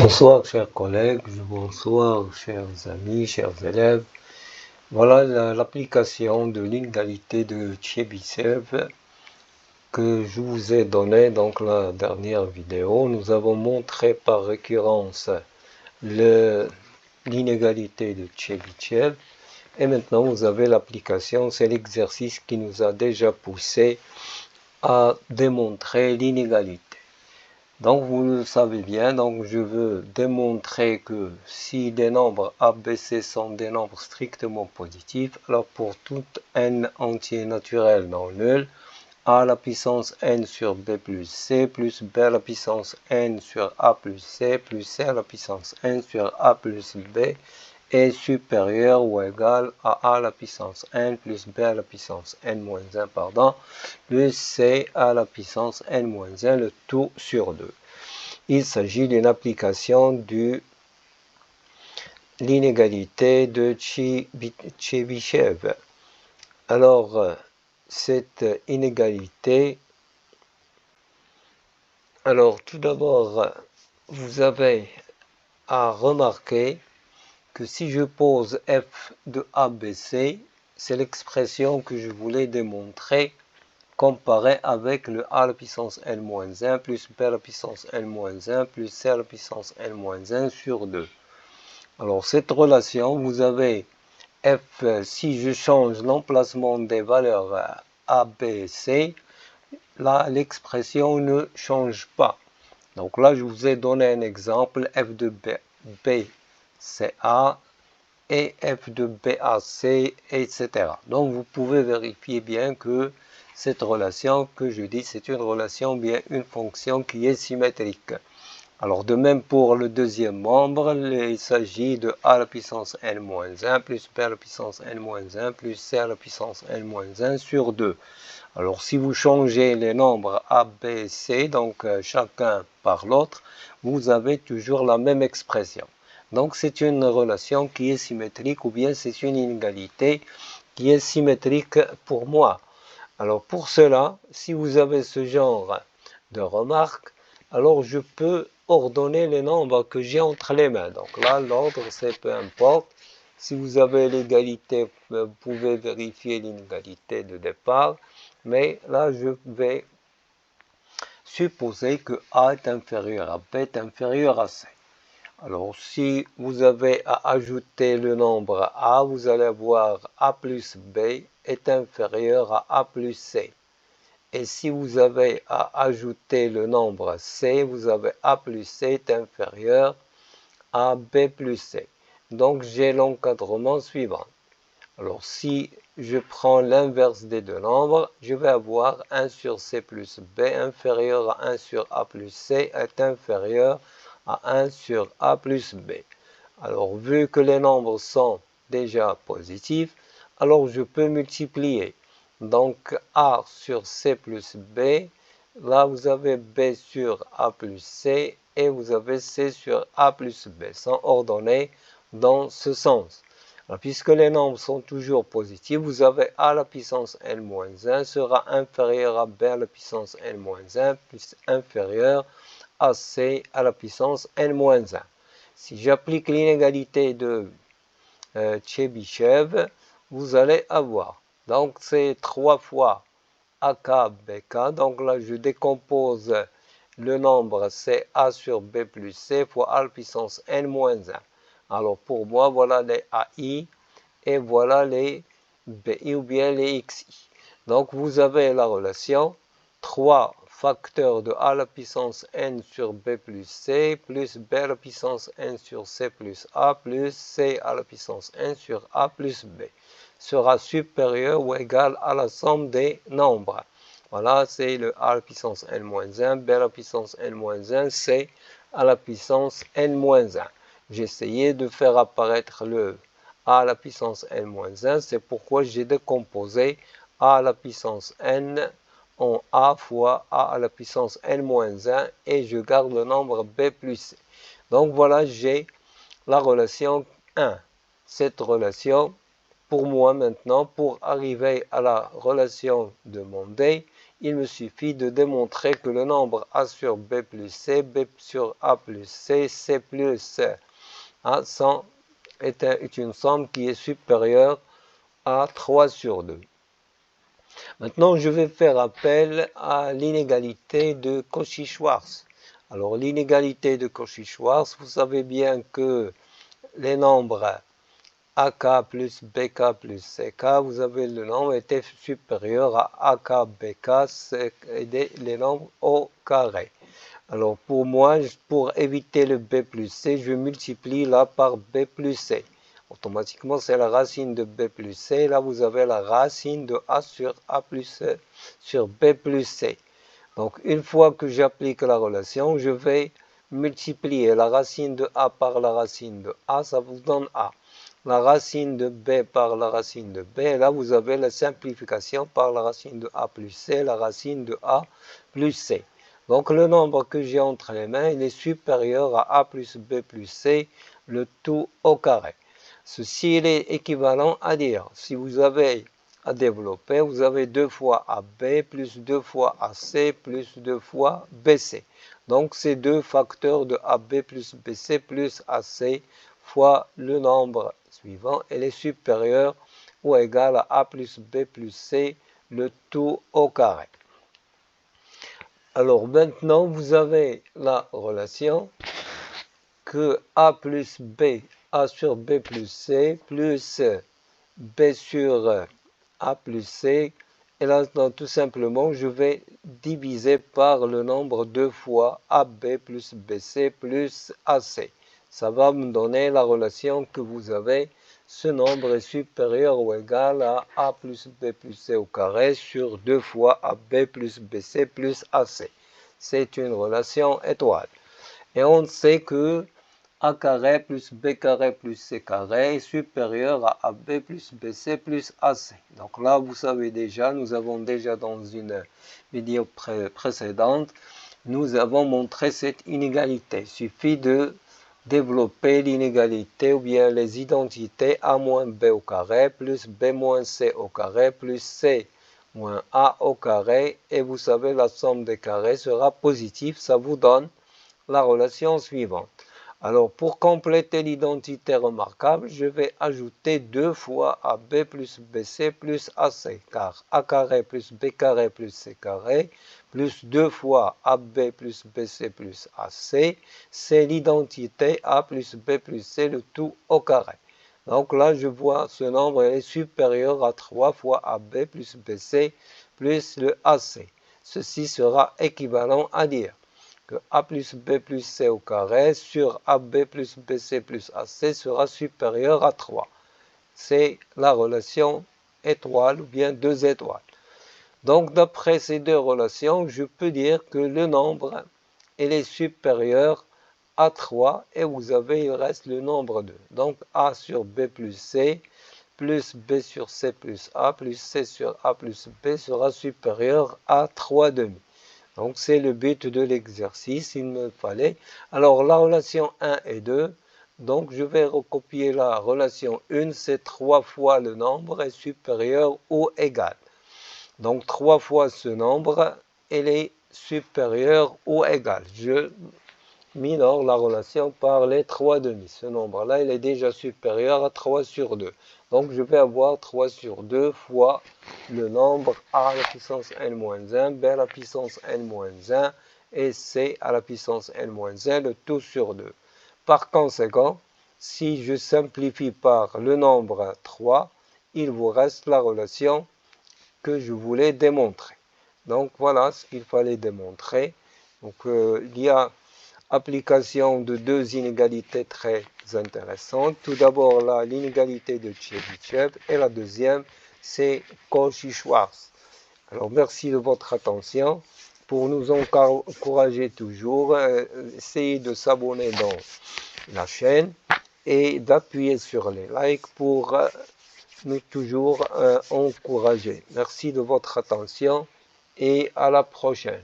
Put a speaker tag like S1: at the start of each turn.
S1: Bonsoir chers collègues, bonsoir chers amis, chers élèves. Voilà l'application de l'inégalité de Chebyshev que je vous ai donnée dans la dernière vidéo. Nous avons montré par récurrence l'inégalité de Chebyshev et maintenant vous avez l'application, c'est l'exercice qui nous a déjà poussé à démontrer l'inégalité. Donc vous le savez bien, donc je veux démontrer que si des nombres a, b, c sont des nombres strictement positifs, alors pour tout n entier naturel non nul, a à la puissance n sur b plus c b à la puissance n sur a plus c à la puissance n sur a plus b est supérieur ou égal à la puissance n plus b à la puissance n-1 plus c à la puissance n-1, le tout sur 2. Il s'agit d'une application de l'inégalité de Chebyshev. Alors, cette inégalité, tout d'abord, vous avez à remarquer que si je pose f de ABC, c'est l'expression que je voulais démontrer comparée avec le a à la puissance n-1 plus b à la puissance n-1 plus c à la puissance n-1 sur 2. Alors cette relation, vous avez f, si je change l'emplacement des valeurs a, b et c, là l'expression ne change pas. Donc là je vous ai donné un exemple, f de b c'est a et f de BAC, etc. Donc vous pouvez vérifier bien que cette relation que je dis, c'est une relation bien une fonction qui est symétrique. Alors de même pour le deuxième membre, il s'agit de a à la puissance n-1 plus b à la puissance n-1 plus c à la puissance n-1 sur 2. Alors si vous changez les nombres a, b, c, donc chacun par l'autre, vous avez toujours la même expression. Donc c'est une relation qui est symétrique ou bien c'est une inégalité qui est symétrique pour moi. Alors pour cela, si vous avez ce genre de remarques, alors je peux ordonner les nombres que j'ai entre les mains. Donc là, l'ordre, c'est peu importe. Si vous avez l'égalité, vous pouvez vérifier l'inégalité de départ. Mais là, je vais supposer que A est inférieur à B est inférieur à C. Alors, si vous avez à ajouter le nombre A, vous allez voir A plus B est inférieur à A plus C. Et si vous avez à ajouter le nombre C, vous avez A plus C est inférieur à B plus C. Donc, j'ai l'encadrement suivant. Alors, si je prends l'inverse des deux nombres, je vais avoir 1 sur C plus B inférieur à 1 sur A plus C est inférieur à 1 sur A plus B. Alors, vu que les nombres sont déjà positifs, alors je peux multiplier. Donc, A sur C plus B, là vous avez B sur A plus C et vous avez C sur A plus B, sont ordonnés dans ce sens. Alors, puisque les nombres sont toujours positifs, vous avez A à la puissance n-1 sera inférieur à B à la puissance n-1 plus inférieur à C à la puissance n-1. Si j'applique l'inégalité de Chebyshev, vous allez avoir. Donc c'est 3 fois AK, BK. Donc là, je décompose le nombre, c'est A sur B plus C fois A à la puissance n-1. Alors pour moi, voilà les AI et voilà les BI ou bien les XI. Donc vous avez la relation 3 facteurs de A à la puissance n sur B plus C plus B à la puissance n sur C plus A plus C à la puissance n sur A plus B sera supérieur ou égal à la somme des nombres. Voilà, c'est le A à la puissance n-1, B à la puissance n-1, C à la puissance n-1. J'ai essayé de faire apparaître le A à la puissance n-1, c'est pourquoi j'ai décomposé A à la puissance n en A fois A à la puissance n-1 et je garde le nombre B plus C. Donc voilà, j'ai la relation 1. Cette relation, pour moi maintenant, pour arriver à la relation demandée, il me suffit de démontrer que le nombre A sur B plus C, B sur A plus C, C plus A est une somme qui est supérieure à 3 sur 2. Maintenant, je vais faire appel à l'inégalité de Cauchy-Schwarz. Alors, l'inégalité de Cauchy-Schwarz, vous savez bien que les nombres AK plus BK plus CK, vous avez le nombre était supérieur à AK, BK, et les nombres au carré. Alors, pour moi, pour éviter le B plus C, je multiplie là par B plus C. Automatiquement, c'est la racine de B plus C. Là, vous avez la racine de A sur A plus C sur B plus C. Donc, une fois que j'applique la relation, je vais multiplier la racine de A par la racine de A, ça vous donne A. La racine de B par la racine de B, et là, vous avez la simplification par la racine de A plus C, la racine de A plus C. Donc, le nombre que j'ai entre les mains, il est supérieur à A plus B plus C, le tout au carré. Ceci il est équivalent à dire, si vous avez à développer, vous avez 2 fois AB plus 2 fois AC plus 2 fois BC. Donc, c'est 2 facteurs de AB plus BC plus AC fois le nombre suivant. Elle est supérieure ou égale à A plus B plus C, le tout au carré. Alors, maintenant, vous avez la relation que A plus B, A sur B plus C, plus B sur A plus C. Et là, tout simplement, je vais diviser par le nombre 2 fois AB plus BC plus AC. Ça va me donner la relation que vous avez. Ce nombre est supérieur ou égal à A plus B plus C au carré sur 2 fois AB plus BC plus AC. C'est une relation étoile. Et on sait que A carré plus B carré plus C carré est supérieur à AB plus BC plus AC. Donc là, vous savez déjà, nous avons déjà dans une vidéo précédente, nous avons montré cette inégalité. Il suffit de développer l'inégalité ou bien les identités A moins B au carré plus B moins C au carré plus C moins A au carré. Et vous savez, la somme des carrés sera positive. Ça vous donne la relation suivante. Alors, pour compléter l'identité remarquable, je vais ajouter 2 fois AB plus BC plus AC, car A carré plus B carré plus C carré, plus 2 fois AB plus BC plus AC, c'est l'identité A plus B plus C, le tout au carré. Donc là, je vois ce nombre est supérieur à 3 fois AB plus BC plus le AC. Ceci sera équivalent à dire que A plus B plus C au carré sur AB plus BC plus AC sera supérieur à 3. C'est la relation étoile ou bien 2 étoiles. Donc, d'après ces deux relations, je peux dire que le nombre il est supérieur à 3 et vous avez, il reste le nombre 2. Donc, A sur B plus C plus B sur C plus A plus C sur A plus B sera supérieur à 3 demi. Donc, c'est le but de l'exercice, il me fallait. Alors, la relation 1 et 2, donc je vais recopier la relation 1, c'est 3 fois le nombre est supérieur ou égal. Donc, 3 fois ce nombre, elle est supérieure ou égal. Je minore la relation par les 3 demi. Ce nombre-là, il est déjà supérieur à 3 sur 2. Donc, je vais avoir 3 sur 2 fois le nombre A à la puissance n-1, B à la puissance n-1 et C à la puissance n-1, le tout sur 2. Par conséquent, si je simplifie par le nombre 3, il vous reste la relation que je voulais démontrer. Donc, voilà ce qu'il fallait démontrer. Donc, il y a application de deux inégalités très intéressantes. Tout d'abord, l'inégalité de Chebyshev et la deuxième, c'est Cauchy-Schwarz. Alors, merci de votre attention. Pour nous encourager toujours, essayez de s'abonner dans la chaîne et d'appuyer sur les likes pour nous toujours encourager. Merci de votre attention et à la prochaine.